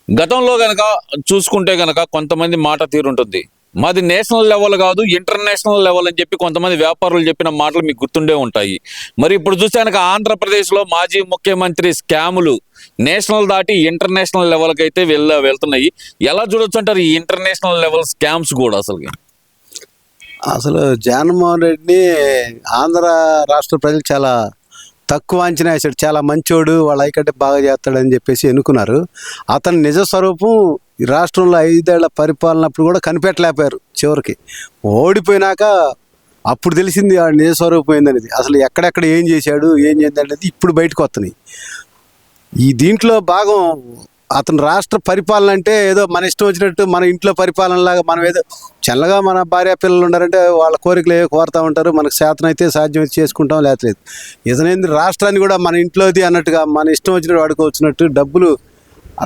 గతంలో గనక చూసుకుంటే గనక కొంతమంది మాట తీరుంటుంది. మాది నేషనల్ లెవెల్ కాదు, ఇంటర్నేషనల్ లెవెల్ అని చెప్పి కొంతమంది వ్యాపారులు చెప్పిన మాటలు మీకు గుర్తుండే ఉంటాయి. మరి ఇప్పుడు చూస్తే కనుక ఆంధ్రప్రదేశ్లో మాజీ ముఖ్యమంత్రి స్కాములు నేషనల్ దాటి ఇంటర్నేషనల్ లెవెల్కి అయితే వెళ్తున్నాయి. ఎలా చూడొచ్చు అంటారు ఈ ఇంటర్నేషనల్ లెవెల్ స్కామ్స్ కూడా? అసలు జగన్మోహన్ రెడ్డిని ఆంధ్ర రాష్ట్ర ప్రజలు చాలా తక్కువ అంచనా వేసాడు. చాలా మంచోడు, వాళ్ళ ఐకంటే బాగా చేస్తాడని చెప్పేసి ఎన్నుకున్నారు. అతని నిజ స్వరూపం ఈ రాష్ట్రంలో 5 ఏళ్ల పరిపాలనప్పుడు కూడా కనిపెట్టలేకపోయారు. చివరికి ఓడిపోయినాక అప్పుడు తెలిసింది ఆ నిజ స్వరూపం ఏందనేది. అసలు ఎక్కడెక్కడ ఏం చేశాడు, ఏం చేద్దాం అనేది ఇప్పుడు బయటకు వస్తున్నాయి. ఈ దీంట్లో భాగం అతను రాష్ట్ర పరిపాలన అంటే ఏదో మన ఇష్టం వచ్చినట్టు మన ఇంట్లో పరిపాలనలాగా మనం ఏదో చల్లగా మన భార్య పిల్లలు ఉన్నారంటే వాళ్ళ కోరికలు ఏవో కోరుతూ ఉంటారు, మనకు శాతనైతే సాధ్యమైతే చేసుకుంటాం, లేకపోలేదు. ఇతనేంది రాష్ట్రాన్ని కూడా మన ఇంట్లోది అన్నట్టుగా మన ఇష్టం వచ్చినట్టు వాడుకోవచ్చినట్టు డబ్బులు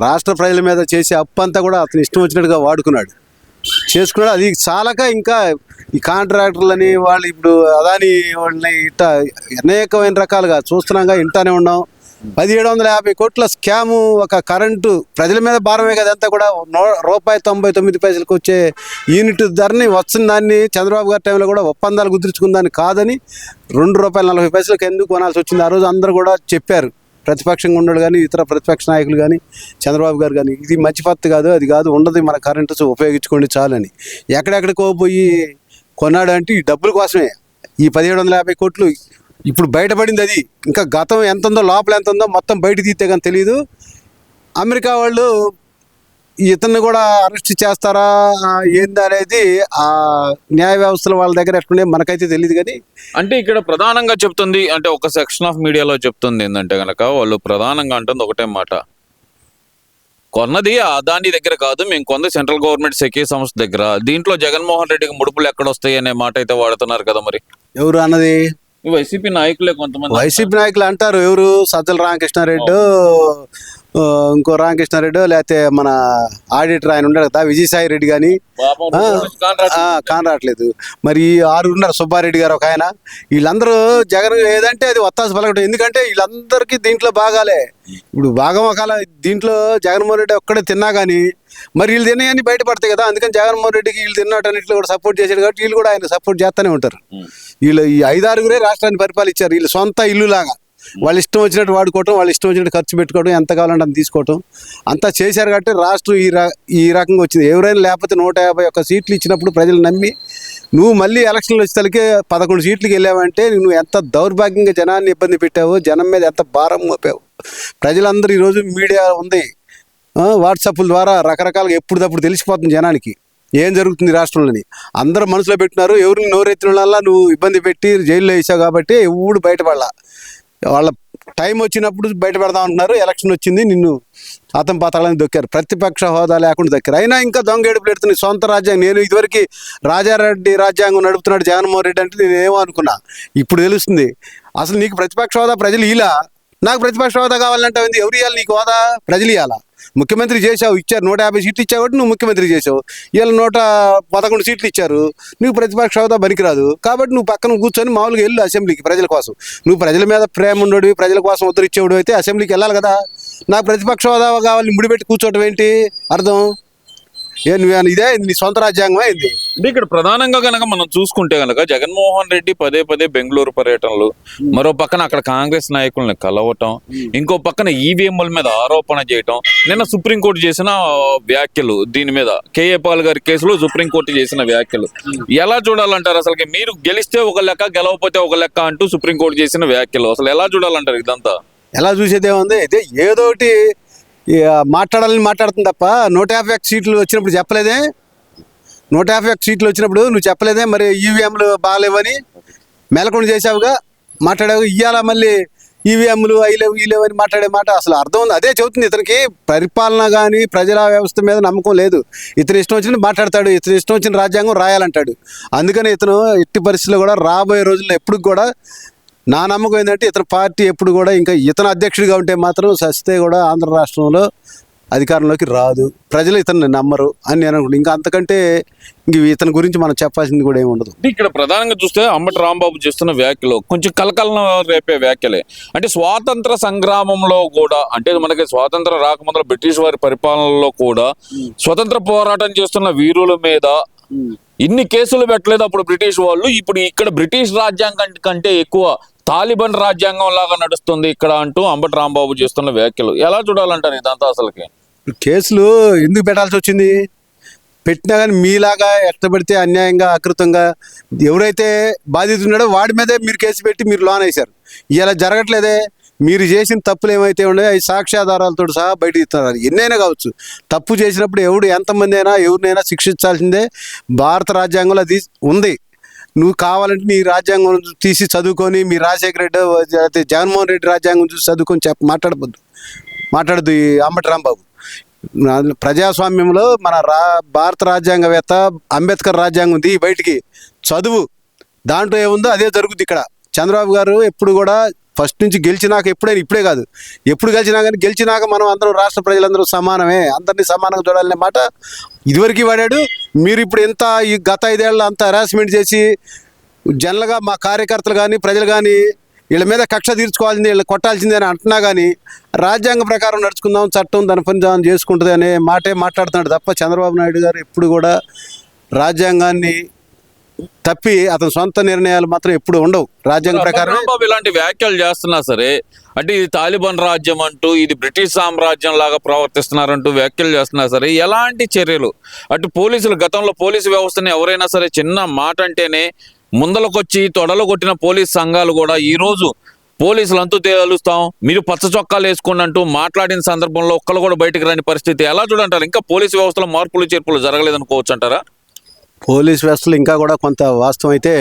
రాష్ట్ర ప్రజల మీద చేసే అప్పు అంతా కూడా అతను ఇష్టం వచ్చినట్టుగా వాడుకున్నాడు, చేసుకున్నాడు. అది చాలక ఇంకా ఈ కాంట్రాక్టర్లని వాళ్ళు ఇప్పుడు అదాని వాళ్ళని ఇట్లా అనేకమైన రకాలుగా చూస్తున్నాగా ఇంటానే ఉన్నాం. 1750 కోట్ల స్కాము, ఒక కరెంటు ప్రజల మీద భారమే కదా అంతా కూడా. ₹1.99 వచ్చే యూనిట్ ధరని వచ్చిన దాన్ని చంద్రబాబు గారి టైంలో కూడా ఒప్పందాలు కుదుర్చుకుందాన్ని కాదని ₹2.40 ఎందుకు కొనాల్సి వచ్చింది. ఆ రోజు అందరూ కూడా చెప్పారు, ప్రతిపక్షంగా ఉండడు కానీ ఇతర ప్రతిపక్ష నాయకులు కానీ చంద్రబాబు గారు కానీ, ఇది మంచి పద్ధతి కాదు, అది కాదు, ఉండదు, మన కరెంటు ఉపయోగించుకోండి చాలని. ఎక్కడెక్కడికో పోయి కొన్నాడు అంటే ఈ డబ్బుల కోసమే. ఈ 1750 కోట్లు ఇప్పుడు బయటపడింది. అది ఇంకా గతం ఎంత ఉందో, లోపల ఎంత ఉందో మొత్తం బయట తీస్తే కానీ తెలియదు. అమెరికా వాళ్ళు ఇతన్ని కూడా అరెస్ట్ చేస్తారా ఏంది అనేది ఆ న్యాయ వ్యవస్థల వాళ్ళ దగ్గర ఎట్లుండే మనకైతే తెలియదు. కానీ అంటే ఇక్కడ ప్రధానంగా చెప్తుంది, అంటే ఒక సెక్షన్ ఆఫ్ మీడియాలో చెప్తుంది ఏంటంటే కనుక వాళ్ళు ప్రధానంగా అంటుంది ఒకటే మాట, కొన్నది అదాని దగ్గర కాదు, మేము కొంది సెంట్రల్ గవర్నమెంట్ సెకీ సంస్థ దగ్గర. దీంట్లో జగన్మోహన్ రెడ్డికి ముడుపులు ఎక్కడొస్తాయి అనే మాట అయితే వాడుతున్నారు కదా. మరి ఎవరు అన్నది? వైసీపీ నాయకులే కొంతమంది. వైసీపీ నాయకులు అంటారు. ఎవరు? సజ్జల రామకృష్ణారెడ్డి, ఇంకో రామకృష్ణారెడ్డి, లేకపోతే మన ఆడిటర్ ఆయన ఉన్నాడు కదా విజయసాయి రెడ్డి కానీ కానరాట్లేదు. మరి 6 ఉన్నారు, సుబ్బారెడ్డి గారు ఒక ఆయన. వీళ్ళందరూ జగన్ ఏదంటే అది ఒత్తాస పలకటం. ఎందుకంటే వీళ్ళందరికీ దీంట్లో భాగాలే. ఇప్పుడు భాగం ఒకవేళ దీంట్లో జగన్మోహన్ రెడ్డి ఒక్కడే తిన్నా కానీ మరి వీళ్ళు తిన్నాయని బయటపడతాయి కదా. అందుకని జగన్మోహన్ రెడ్డికి వీళ్ళు తిన్నటన్నింటిలో కూడా సపోర్ట్ చేశారు కాబట్టి వీళ్ళు కూడా ఆయన సపోర్ట్ చేస్తూనే ఉంటారు. వీళ్ళు ఈ 5-6 రాష్ట్రాన్ని పరిపాలించారు. వీళ్ళు సొంత ఇల్లు లాగా వాళ్ళు ఇష్టం వచ్చినట్టు వాడుకోవటం, వాళ్ళు ఇష్టం వచ్చినట్టు ఖర్చు పెట్టుకోవడం, ఎంత కావాలంటే అంత తీసుకోవటం అంతా చేశారు. కాబట్టి రాష్ట్రం ఈ రకంగా వచ్చింది. ఎవరైనా లేకపోతే 151 సీట్లు ఇచ్చినప్పుడు ప్రజలు నమ్మి నువ్వు మళ్ళీ ఎలక్షన్లు వచ్చేసరికి 11 సీట్లకి వెళ్ళావంటే నువ్వు ఎంత దౌర్భాగ్యంగా జనాన్ని ఇబ్బంది పెట్టావు, జనం మీద ఎంత భారం మోపావు. ప్రజలందరూ ఈరోజు మీడియా ఉంది, వాట్సాప్ల ద్వారా రకరకాలుగా ఎప్పుడప్పుడు తెలిసిపోతుంది జనానికి ఏం జరుగుతుంది రాష్ట్రంలోని. అందరూ మనసులో పెట్టినారు. ఎవరిని నోరెత్తిన వల్ల నువ్వు ఇబ్బంది పెట్టి జైల్లో వేసావు కాబట్టి ఎవడు బయటపడలా. వాళ్ళ టైం వచ్చినప్పుడు బయట పెడదాం అంటున్నారు. ఎలక్షన్ వచ్చింది, నిన్ను అతం పాతాలని దొక్కారు. ప్రతిపక్ష హోదా లేకుండా దొక్కారు. అయినా ఇంకా దొంగ ఏడుపులు పెడుతుంది సొంత రాజ్యాంగం. నేను ఇదివరకు రాజారెడ్డి రాజ్యాంగం నడుపుతున్నాడు జగన్మోహన్ రెడ్డి అంటే నేనేమో అనుకున్నా. ఇప్పుడు తెలుస్తుంది అసలు నీకు ప్రతిపక్ష హోదా ప్రజలు ఇలా, నాకు ప్రతిపక్ష హోదా కావాలంటే ఎవరు ఇవ్వాలి నీకు హోదా? ప్రజలు ఇవ్వాలా. ముఖ్యమంత్రి చేసావు, ఇచ్చారు 150 సీట్లు ఇచ్చావు కాబట్టి నువ్వు ముఖ్యమంత్రి చేసావు. వీళ్ళు 111 సీట్లు ఇచ్చారు, నువ్వు ప్రతిపక్ష హోదా పనికిరాదు కాబట్టి నువ్వు పక్కన కూర్చొని మామూలుగా వెళ్ళు అసెంబ్లీకి ప్రజల కోసం. నువ్వు ప్రజల మీద ప్రేమ ఉండడు, ప్రజల కోసం ఉద్ధరించేవాడు అయితే అసెంబ్లీకి వెళ్ళాలి కదా. నాకు ప్రతిపక్ష హోదా కావాలి ముడిపెట్టి కూర్చోవటం ఏంటి అర్థం? ఇదే నీ సొంత రాజ్యాంగం అయింది. అంటే ఇక్కడ ప్రధానంగా కనుక మనం చూసుకుంటే కనుక జగన్మోహన్ రెడ్డి పదే బెంగళూరు పర్యటనలు, మరో పక్కన అక్కడ కాంగ్రెస్ నాయకుల్ని కలవటం, ఇంకో పక్కన ఈవీఎంల మీద ఆరోపణ చేయటం, నిన్న సుప్రీంకోర్టు చేసిన వ్యాఖ్యలు, దీని మీద కేఏ పాల్ గారి కేసులో సుప్రీంకోర్టు చేసిన వ్యాఖ్యలు ఎలా చూడాలంటారు? అసలు మీరు గెలిస్తే ఒక లెక్క, గెలవకపోతే ఒక లెక్క అంటూ సుప్రీంకోర్టు చేసిన వ్యాఖ్యలు అసలు ఎలా చూడాలంటారు? ఇదంతా ఎలా చూసేదేముంది, అయితే ఏదోటి మాట్లాడాలని మాట్లాడుతుంది తప్ప 151 సీట్లు వచ్చినప్పుడు చెప్పలేదే. 151 సీట్లు వచ్చినప్పుడు నువ్వు చెప్పలేదే మరి ఈవీఎంలు బాగాలేవని మెలకొండ చేసావుగా, మాట్లాడావు. ఇయ్యాల మళ్ళీ ఈవీఎంలు అయ్యలేవు అని మాట్లాడే మాట అసలు అర్థం ఉంది. అదే చెబుతుంది, ఇతనికి పరిపాలన కానీ ప్రజల వ్యవస్థ మీద నమ్మకం లేదు. ఇతను ఇష్టం వచ్చిన మాట్లాడతాడు, ఇతను ఇష్టం వచ్చిన రాజ్యాంగం రాయాలంటాడు. అందుకని ఇతను ఎట్టి పరిస్థితుల్లో కూడా రాబోయే రోజుల్లో ఎప్పుడు కూడా నా నమ్మకం ఏంటంటే ఇతని పార్టీ ఎప్పుడు కూడా ఇంకా ఇతను అధ్యక్షుడిగా ఉంటే మాత్రం సస్తే కూడా ఆంధ్ర రాష్ట్రంలో అధికారంలోకి రాదు, ప్రజలు ఇతన్ని నమ్మరు అని నేను అనుకుంటున్నాను. ఇంకా అంతకంటే ఇంక ఇతని గురించి మనం చెప్పాల్సింది కూడా ఏమి ఉండదు. అంటే ఇక్కడ ప్రధానంగా చూస్తే అంబటి రాంబాబు చేస్తున్న వ్యాఖ్యలు కొంచెం కలకలం రేపే వ్యాఖ్యలే. అంటే స్వాతంత్ర సంగ్రామంలో కూడా, అంటే మనకి స్వాతంత్రం రాకముందు బ్రిటిష్ వారి పరిపాలనలో కూడా స్వతంత్ర పోరాటం చేస్తున్న వీరుల మీద ఇన్ని కేసులు పెట్టలేదు అప్పుడు బ్రిటిష్ వాళ్ళు. ఇప్పుడు ఇక్కడ బ్రిటిష్ రాజ్యాంగం కంటే ఎక్కువ తాలిబాన్ రాజ్యాంగం లాగా నడుస్తుంది ఇక్కడ అంటూ అంబటి రాంబాబు చేస్తున్న వ్యాఖ్యలు ఎలా చూడాలంటారు ఇదంతా? అసలుకి కేసులు ఎందుకు పెట్టాల్సి వచ్చింది? పెట్టినా కానీ మీలాగా ఎట్టబడితే అన్యాయంగా అకృతంగా ఎవరైతే బాధితున్నాడో వాడి మీదే మీరు కేసు పెట్టి మీరు లోన్ వేశారు. ఇలా జరగట్లేదే. మీరు చేసిన తప్పులు ఏమైతే ఉన్నాయో అవి సాక్ష్యాధారాలతో సహా బయట ఇస్తున్నారు. ఎన్నైనా కావచ్చు, తప్పు చేసినప్పుడు ఎంతమంది అయినా ఎవరినైనా శిక్షించాల్సిందే. భారత రాజ్యాంగంలో అది ఉంది. నువ్వు కావాలంటే నీ రాజ్యాంగం తీసి చదువుకొని, మీ రాజశేఖర రెడ్డి జగన్మోహన్ రెడ్డి రాజ్యాంగం చూసి చదువుకొని మాట్లాడద్దు ఈ అంబటి రాంబాబు. ప్రజాస్వామ్యంలో మన భారత రాజ్యాంగవేత్త అంబేద్కర్ రాజ్యాంగం ఉంది బయటికి చదువు, దాంట్లో ఏముందో అదే జరుగుద్ది ఇక్కడ. చంద్రబాబు గారు ఎప్పుడు కూడా ఫస్ట్ నుంచి గెలిచినాక, ఎప్పుడైనా ఇప్పుడే కాదు ఎప్పుడు గెలిచినా కానీ, గెలిచినాక మనం అందరూ రాష్ట్ర ప్రజలందరూ సమానమే, అందరినీ సమానంగా చూడాలనే మాట ఇదివరకు వాడాడు. మీరు ఇప్పుడు ఎంత ఈ గత 5 ఏళ్ళు అంత హెరాస్మెంట్ చేసి జనరల్గా మా కార్యకర్తలు కానీ ప్రజలు కానీ వీళ్ళ మీద కక్ష తీర్చుకోవాల్సింది, వీళ్ళు కొట్టాల్సిందే అని అంటున్నా కానీ రాజ్యాంగ ప్రకారం నడుచుకుందాం, చట్టం దాని పని దాన్ని చేసుకుంటుంది అనే మాటే మాట్లాడుతున్నాడు తప్ప చంద్రబాబు నాయుడు గారు ఎప్పుడు కూడా రాజ్యాంగాన్ని తప్పి అతని సొంత నిర్ణయాలు మాత్రం ఎప్పుడు ఉండవు. రాజ్యాంగ ప్రకారం ఇలాంటి వ్యాఖ్యలు చేస్తున్నా సరే, అంటే ఇది తాలిబాన్ రాజ్యం అంటూ, ఇది బ్రిటిష్ సామ్రాజ్యం లాగా ప్రవర్తిస్తున్నారంటూ వ్యాఖ్యలు చేస్తున్నా సరే, ఎలాంటి చర్యలు అటు పోలీసులు, గతంలో పోలీసు వ్యవస్థని ఎవరైనా సరే చిన్న మాట అంటేనే ముందలకొచ్చి తొడలు కొట్టిన పోలీస్ సంఘాలు కూడా ఈ రోజు పోలీసులు అంతూ తేలుస్తాం, మీరు పచ్చ చొక్కాలు వేసుకోండి అంటూ మాట్లాడిన సందర్భంలో ఒక్కరు కూడా బయటకు రాని పరిస్థితి ఎలా చూడంటారు? ఇంకా పోలీసు వ్యవస్థలో మార్పులు చేర్పులు జరగలేదనుకోవచ్చు అంటారా? పోలీస్ వ్యవస్థలు ఇంకా కూడా కొంత వాస్తవం అయితే,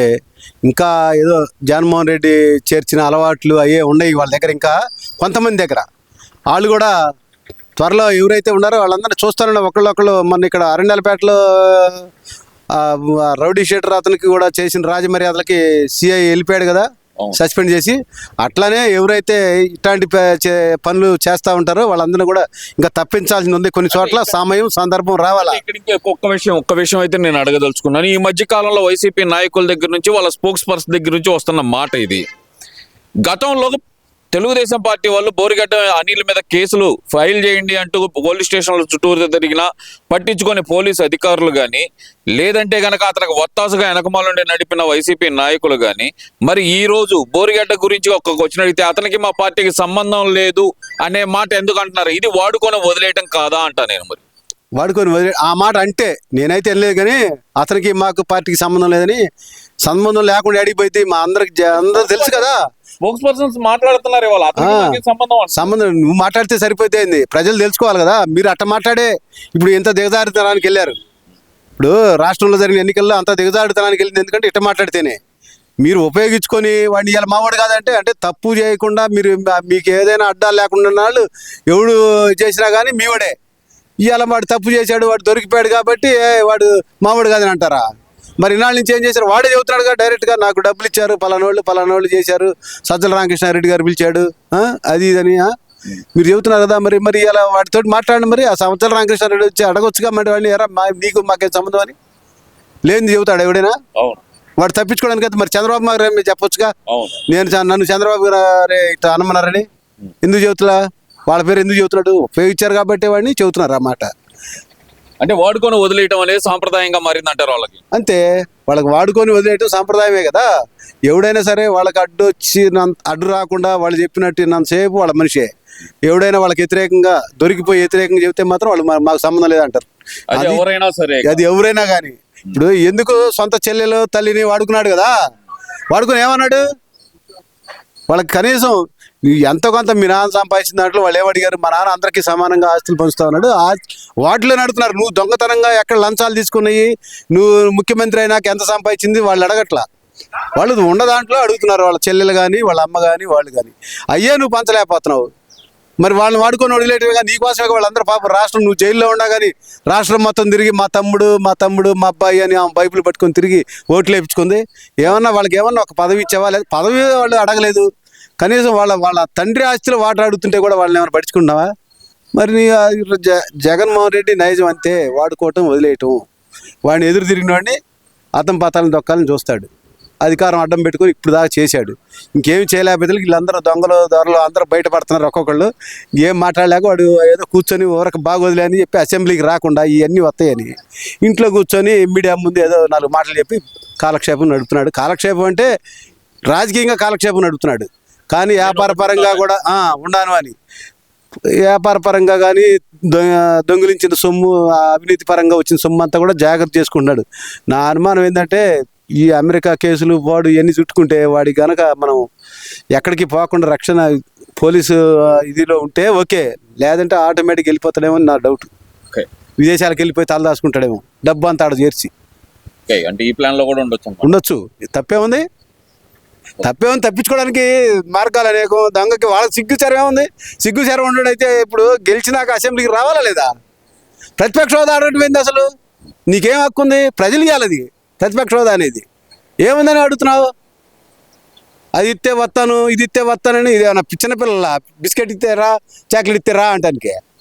ఇంకా ఏదో జగన్మోహన్ రెడ్డి చేర్చిన అలవాట్లు అయ్యే ఉన్నాయి వాళ్ళ దగ్గర, ఇంకా కొంతమంది దగ్గర. వాళ్ళు కూడా త్వరలో ఎవరైతే ఉన్నారో వాళ్ళందరినీ చూస్తారని ఒకళ్ళు మన ఇక్కడ అరణ్యాలపేటలో రౌడీ షీటర్ అతనికి కూడా చేసిన రాజమర్యాదలకి సిఐ వెళ్ళిపోయాడు కదా, సస్పెండ్ చేసి. అట్లానే ఎవరైతే ఇట్లాంటి పనులు చేస్తూ ఉంటారో వాళ్ళందరినీ కూడా ఇంకా తప్పించాల్సింది ఉంది. కొన్ని చోట్ల సమయం సందర్భం రావాలా. ఒక్క విషయం అయితే నేను అడగదలుచుకున్నాను. ఈ మధ్య కాలంలో వైసీపీ నాయకుల దగ్గర నుంచి, వాళ్ళ స్పోక్స్ పర్సన్ దగ్గర నుంచి వస్తున్న మాట ఇది. గతంలో తెలుగుదేశం పార్టీ వాళ్ళు బోరిగడ్డ అనిల్ మీద కేసులు ఫైల్ చేయండి అంటూ పోలీస్ స్టేషన్ల చుట్టూరు తిరిగినా పట్టించుకొని పోలీసు అధికారులు కానీ, లేదంటే కనుక అతనికి ఒత్తాసుగా వెనకమాలుండి నడిపిన వైసీపీ నాయకులు కానీ, మరి ఈ రోజు బోరిగడ్డ గురించి వచ్చిన అడిగితే అతనికి మా పార్టీకి సంబంధం లేదు అనే మాట ఎందుకు అంటున్నారు? ఇది వాడుకొని వదిలేయటం కాదా అంటా నేను. మరి వాడుకొని ఆ మాట అంటే నేనైతే వెళ్ళలేదు, కానీ అతనికి మాకు పార్టీకి సంబంధం లేదని, సంబంధం లేకుండా అడిగిపోయింది మా అందరూ తెలుసు కదా. స్పోక్స్ పర్సన్స్ మాట్లాడుతున్నారు, సంబంధం నువ్వు మాట్లాడితే సరిపోతుంది, ప్రజలు తెలుసుకోవాలి కదా. మీరు అట్ట మాట్లాడే ఇప్పుడు ఎంత దిగజారుతనానికి వెళ్ళారు. ఇప్పుడు రాష్ట్రంలో జరిగిన ఎన్నికల్లో అంత దిగజారుతనానికి వెళ్ళింది ఎందుకంటే ఇట్ట మాట్లాడితేనే. మీరు ఉపయోగించుకొని వాడిని ఇలా మావాడు కాదంటే, అంటే తప్పు చేయకుండా మీరు మీకు ఏదైనా అడ్డాలు లేకుండా వాళ్ళు ఎవడు చేసినా కానీ మీవాడే. ఇవాళ వాడు తప్పు చేశాడు, వాడు దొరికిపోయాడు కాబట్టి వాడు మావాడు కాదని అంటారా? మరి ఇన్నాళ్ళ నుంచి ఏం చేశారు? వాడే చెబుతున్నాడుగా డైరెక్ట్గా, నాకు డబ్బులు ఇచ్చారు, పలానోళ్ళు చేశారు, సజ్జల రామకృష్ణారెడ్డి గారు పిలిచాడు అది ఇదని మీరు చెబుతున్నారు కదా. మరి ఇలా వాటితో మాట్లాడండి. మరి ఆ సజ్జల రామకృష్ణారెడ్డి వచ్చి అడగొచ్చుగా, మరి వాడిని ఎరా నీకు మాకేం సంబంధం అని లేని చెబుతాడు ఎవడైనా. వాడు తప్పించుకోవడానికి అయితే మరి చంద్రబాబు గారు మీరు చెప్పొచ్చుగా, నన్ను చంద్రబాబు గారు ఇట్లా అనమన్నారని ఎందుకు చెబుతున్నా, వాళ్ళ పేరు ఎందుకు చెబుతున్నాడు? ఉపయోగించారు కాబట్టి వాడిని చెబుతున్నారు అన్నమాట. అంటే వాడుకొని వదిలేయటం అనేది సాంప్రదాయంగా మారిందంటారు వాళ్ళకి. అంతే, వాళ్ళకి వాడుకొని వదిలేయటం సాంప్రదాయమే కదా. ఎవడైనా సరే వాళ్ళకి అడ్డు రాకుండా వాళ్ళు చెప్పినట్టున్నంతసేపు వాళ్ళ మనిషే. ఎవడైనా వాళ్ళకి వ్యతిరేకంగా దొరికిపోయి వ్యతిరేకంగా చెబితే మాత్రం వాళ్ళు మాకు సంబంధం లేదంటారు. అది ఎవరైనా కానీ. ఇప్పుడు ఎందుకు సొంత చెల్లెలు తల్లిని వాడుకున్నాడు కదా, వాడుకొని ఏమన్నాడు? వాళ్ళకి కనీసం ఎంతో కొంత మీ నాన్న సంపాదించిన దాంట్లో వాళ్ళు ఏమడిగారు? మా నాన్న అందరికీ సమానంగా ఆస్తులు పంచుతా ఉన్నాడు, వాటిలో నడుతున్నారు. నువ్వు దొంగతనంగా ఎక్కడ లంచాలు తీసుకున్నాయి, నువ్వు ముఖ్యమంత్రి అయినాక ఎంత సంపాదించింది వాళ్ళు అడగట్లా. వాళ్ళు ఉన్న దాంట్లో అడుగుతున్నారు, వాళ్ళ చెల్లెలు కానీ వాళ్ళ అమ్మ కానీ వాళ్ళు కానీ. అయ్యే నువ్వు పంచలేకపోతున్నావు. మరి వాళ్ళని వాడుకొని వదిలేటగా నీకోసమే వాళ్ళందరూ పాపం రాష్ట్రం, నువ్వు జైల్లో ఉన్నా కానీ రాష్ట్రం మొత్తం తిరిగి మా తమ్ముడు మా అబ్బాయి అని ఆమె బైబిల్ పట్టుకొని తిరిగి ఓట్లు వేయించుకుంది. ఏమన్నా వాళ్ళకి ఏమన్నా ఒక పదవి ఇచ్చావా? లేదు, పదవి వాళ్ళు అడగలేదు. కనీసం వాళ్ళ తండ్రి ఆస్తిలో వాటర్ అడుగుతుంటే కూడా వాళ్ళని ఏమైనా పట్టించుకుంటున్నావా? మరి జగన్మోహన్ రెడ్డి నైజం అంతే, వాడుకోవటం వదిలేయటం, వాడిని ఎదురు తిరిగిన వాడిని అతం పతాలను దొక్కాలని చూస్తాడు. అధికారం అడ్డం పెట్టుకొని ఇప్పుడు దాకా చేశాడు. ఇంకేమి చేయలేకపోతే వీళ్ళందరూ దొంగలు దొరలు అందరూ బయటపడుతున్నారు. ఒక్కొక్కళ్ళు ఏం మాట్లాడలేక వాడు ఏదో కూర్చొని ఊరకు బాగా వదిలే అని చెప్పి అసెంబ్లీకి రాకుండా ఇవన్నీ వస్తాయని ఇంట్లో కూర్చొని మీడియా ముందు ఏదో 4 మాటలు చెప్పి కాలక్షేపం నడుపుతున్నాడు. కాలక్షేపం అంటే రాజకీయంగా కాలక్షేపం నడుపుతున్నాడు, కానీ వ్యాపార పరంగా కూడా ఉండాను అని వ్యాపార పరంగా కానీ దొంగిలించిన సొమ్ము, అవినీతి పరంగా వచ్చిన సొమ్ము అంతా కూడా జాగ్రత్త చేసుకుంటున్నాడు. నా అనుమానం ఏంటంటే ఈ అమెరికా కేసులు వాడు ఇవన్నీ చుట్టుకుంటే వాడి గనక మనం ఎక్కడికి పోకుండా రక్షణ పోలీసు ఇదిలో ఉంటే ఓకే, లేదంటే ఆటోమేటిక్ వెళ్ళిపోతాడేమో అని నా డౌట్. విదేశాలకు వెళ్ళిపోయి తలదాచుకుంటాడేమో డబ్బు అంతా ఆడ చేర్చి. అంటే ఈ ప్లాన్ లో కూడా ఉండొచ్చు. తప్పేముంది, తప్పించుకోవడానికి మార్గాలు అనేకం. దొంగకి వాళ్ళకి సిగ్గుచారం ఏముంది? సిగ్గుచారం ఉండడైతే ఇప్పుడు గెలిచినాక అసెంబ్లీకి రావాలా లేదా? ప్రతిపక్ష హోదా ఆడటం ఏంది అసలు? నీకేం హక్కు ఉంది? ప్రజలు ఇవ్వాలి అది ప్రతిపక్ష హోదా అనేది. ఏముందని అడుగుతున్నావు? అది ఇస్తే వస్తాను, ఇది ఇస్తే వస్తానని. ఇది ఏమన్నా చిన్నపిల్లల బిస్కెట్ ఇస్తేరా చాక్లెట్ ఇస్తేరా అంటానికి?